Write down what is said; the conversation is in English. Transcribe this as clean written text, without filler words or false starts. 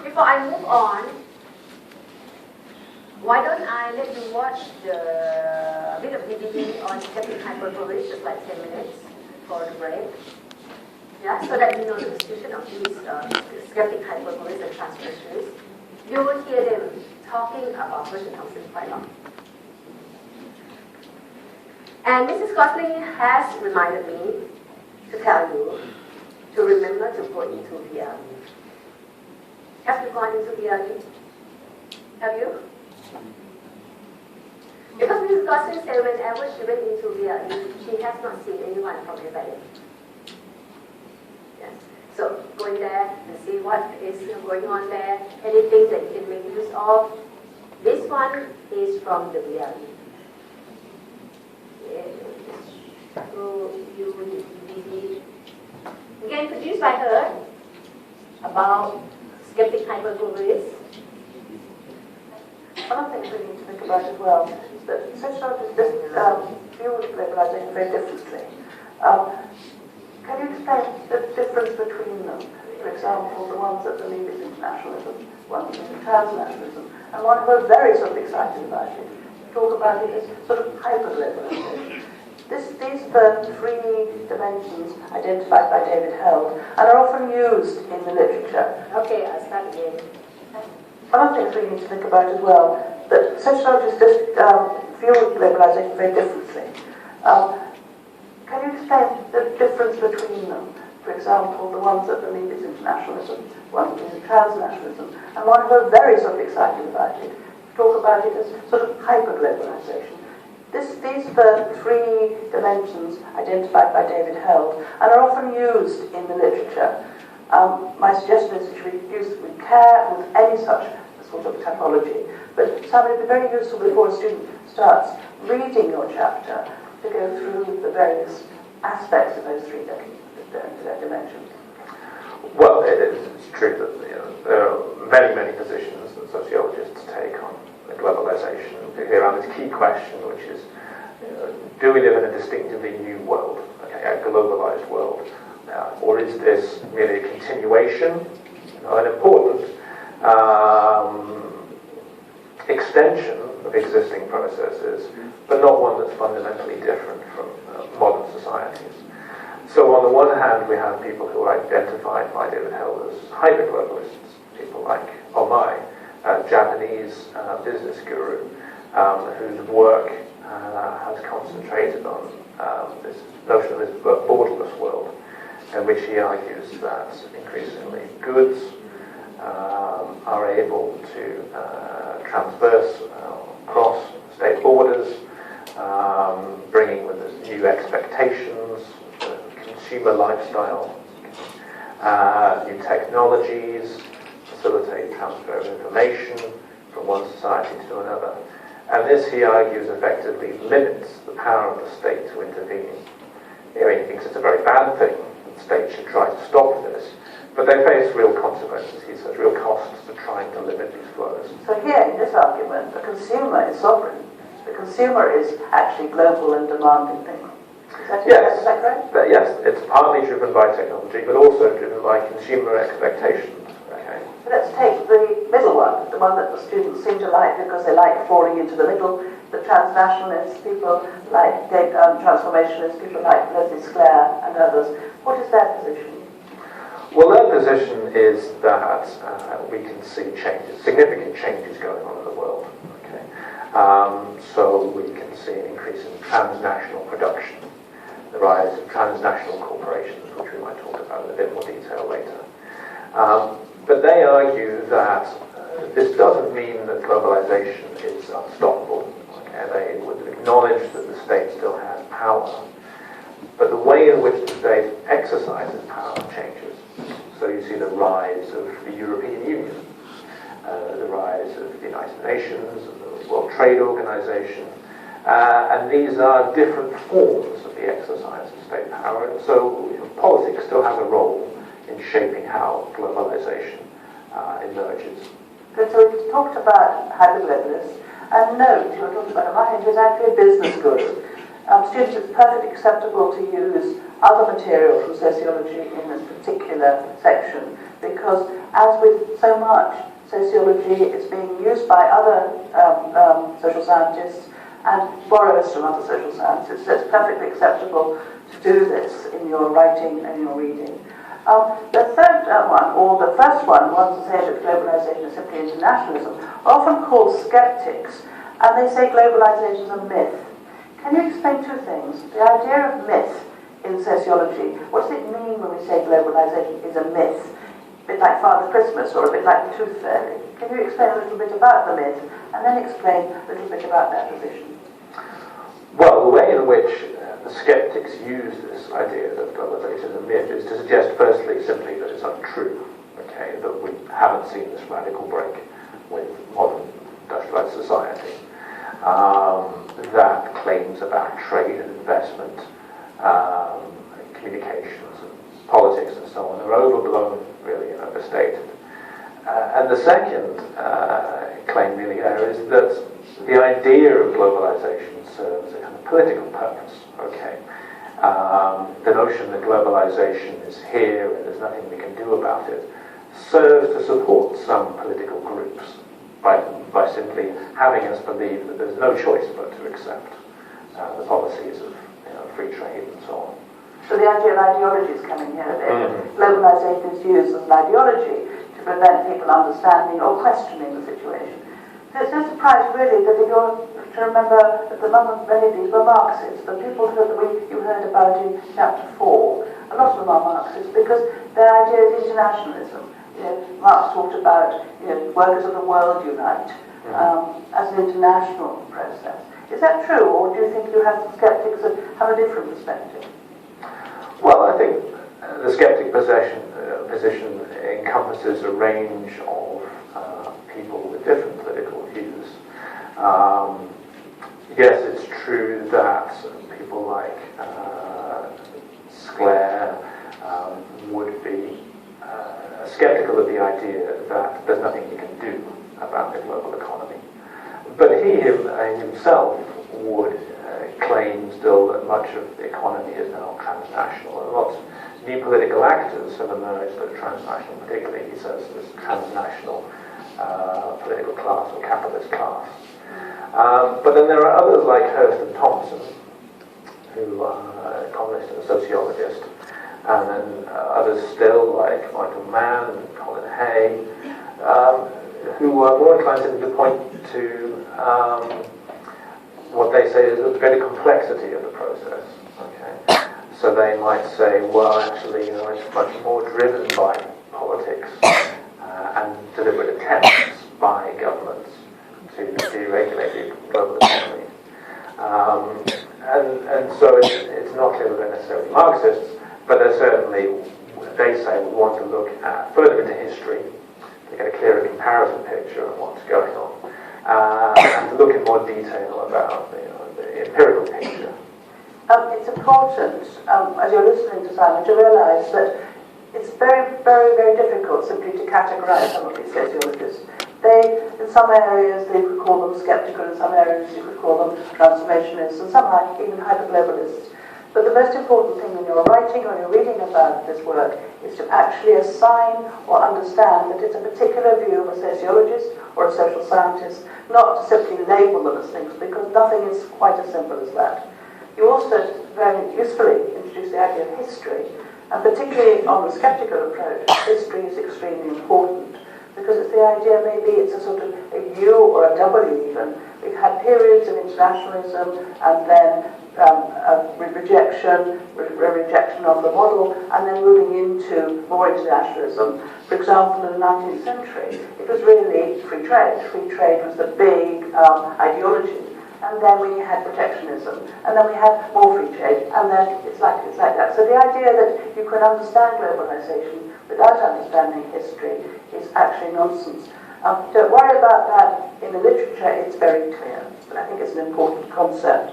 before I move on, why don't I let you watch the bit of DVD on skeptic hyperbolis, just like 10 minutes for the break. Yeah, so that you know the distribution of these skeptic hyperbolis and transgressionists. You will hear them talking about Birkenhausen quite a lot. And Mrs. Gosling has reminded me to tell you to remember to go into VRE. Have you gone into VRE? Have you? Because Mrs. Gosling said whenever she went into VRE, she has not seen anyone from FIA. Yes. So go in there and see what is going on there, anything that you can make use of. This one is from the VRE. So you will be again produced by her about skeptic hyperbolis. One of the things we need to think about as well is that sociologists view globalization very differently. Can you explain the difference between them? For example, the ones that believe it's internationalism, ones that believe transnationalism, and one who are very sort of excited about it, talk about it as sort of hyper-globalization. These are three dimensions identified by David Held and are often used in the literature. Okay, I'll start again. One of the things we need to think about as well, that sociologists view globalization very differently. Can you explain the difference between them? For example, the ones that believe it's internationalism, ones that believe it's transnationalism, and one who are very sort of excited about it, talk about it as sort of hyper-globalization. These are three dimensions identified by David Held and are often used in the literature. My suggestion is that we use with care with any such sort of typology, but it would be very useful before a student starts reading your chapter to go through the various aspects of those three dimensions. Well, it's true that there are many positions that sociologists take on globalization, particularly around this key question, which is, do we live in a distinctively new world, a globalized world, or is this merely a continuation, an important extension of existing processes, but not one that's fundamentally different from modern societies? So on the one hand, we have people who are identified by David Held as hyper-globalists, people like Omai, a Japanese business guru whose work has concentrated on this notion of this borderless world, in which he argues that increasingly goods are able to transverse across state borders, bringing with us new expectations, consumer lifestyle, new technologies, facilitate transfer of information from one society to another. And this, he argues, effectively limits the power of the state to intervene. He thinks it's a very bad thing. The state should try to stop this. But they face real consequences. He says real costs to trying to limit these flows. So here, in this argument, the consumer is sovereign. The consumer is actually global and demanding thing. Yes. Is that correct? But yes, it's partly driven by technology, but also driven by consumer expectations. Okay. Let's take the middle one, the one that the students seem to like because they like falling into the middle. The transnationalists, people like transformationists, people like Leslie Sklair and others. What is their position? Well, their position is that we can see changes, significant changes going on in the world. Okay. So we can see an increase in transnational production, the rise of transnational corporations, which we might talk about in a bit more detail later. But they argue that this doesn't mean that globalization is unstoppable. Okay? They would acknowledge that the state still has power, but the way in which the state exercises power changes. So you see the rise of the European Union, the rise of the United Nations, the World Trade Organization, and these are different forms of the exercise of state power. And so politics still has a role in shaping how globalization emerges. Good, so we've talked about hyperglobalists, and note, you were talking about Omai, who's actually a business guru. Students, it's perfectly acceptable to use other material from sociology in this particular section, because as with so much, sociology is being used by other social scientists and borrows from other social sciences. So it's perfectly acceptable to do this in your writing and your reading. The third one, or the first one, wants to say that globalization is simply internationalism, are often called skeptics, and they say globalization is a myth. Can you explain two things? The idea of myth in sociology, what does it mean when we say globalization is a myth? A bit like Father Christmas or a bit like the Tooth Fairy. Can you explain a little bit about the myth and then explain a little bit about their position? Well, the way in which the skeptics use this idea that globalization is a myth is to suggest, firstly, simply that it's untrue, okay, that we haven't seen this radical break with modern industrialized society, that claims about trade and investment, communications and politics and so on are overblown, really, and overstated. And the second claim really there is that the idea of globalization serves a kind of political purpose, okay? The notion that globalization is here and there's nothing we can do about it serves to support some political groups by simply having us believe that there's no choice but to accept the policies of free trade and so on. So the idea of ideology is coming here a bit. Globalization is used as an ideology to prevent people understanding or questioning the situation. So it's no surprise really that you're to remember that many of these were Marxists. The people that you heard about in chapter 4, a lot of them are Marxists because their idea is internationalism. Marx talked about workers of the world unite as an international process. Is that true, or do you think you have some skeptics that have a different perspective? Well, I think the skeptic position encompasses a range of people with different political views. Yes, it's true that people like Sclair would be skeptical of the idea that there's nothing you can do about the global economy. But he himself would claim still that much of the economy is now transnational, and lots of new political actors have emerged that are transnational, particularly, he says, this transnational political class or capitalist class. But then there are others like Hurston Thompson, who are an economist and a sociologist, and then others still like Michael Mann and Colin Hay, who are more inclined to point to what they say is the greater complexity of the process. Okay, so they might say, well, actually, it's much more driven by politics and deliberate attempts by governments to deregulate the global economy. And so it's not clear that they're necessarily Marxists, but they're certainly, they say, we want to look further into history to get a clearer comparison picture of what's going on, and to look in more detail about the empirical picture. It's important, as you're listening to Simon, to realise that it's very, very, very difficult simply to categorise some of these sociologists. In some areas, they could call them sceptical, in some areas you could call them transformationists, and some even hyperglobalists. But the most important thing when you're writing or you're reading about this work is to actually assign or understand that it's a particular view of a sociologist or a social scientist, not to simply label them as things, because nothing is quite as simple as that. You also very usefully introduce the idea of history, and particularly on the skeptical approach, history is extremely important, because it's the idea maybe it's a sort of a U or a W even. We've had periods of internationalism and then a rejection of the model, and then moving into more internationalism. For example, in the 19th century, it was really free trade. Free trade was the big ideology. And then we had protectionism, and then we had more free trade, and then it's like that. So the idea that you can understand globalization without understanding history is actually nonsense. Don't worry about that. In the literature, it's very clear, but I think it's an important concept.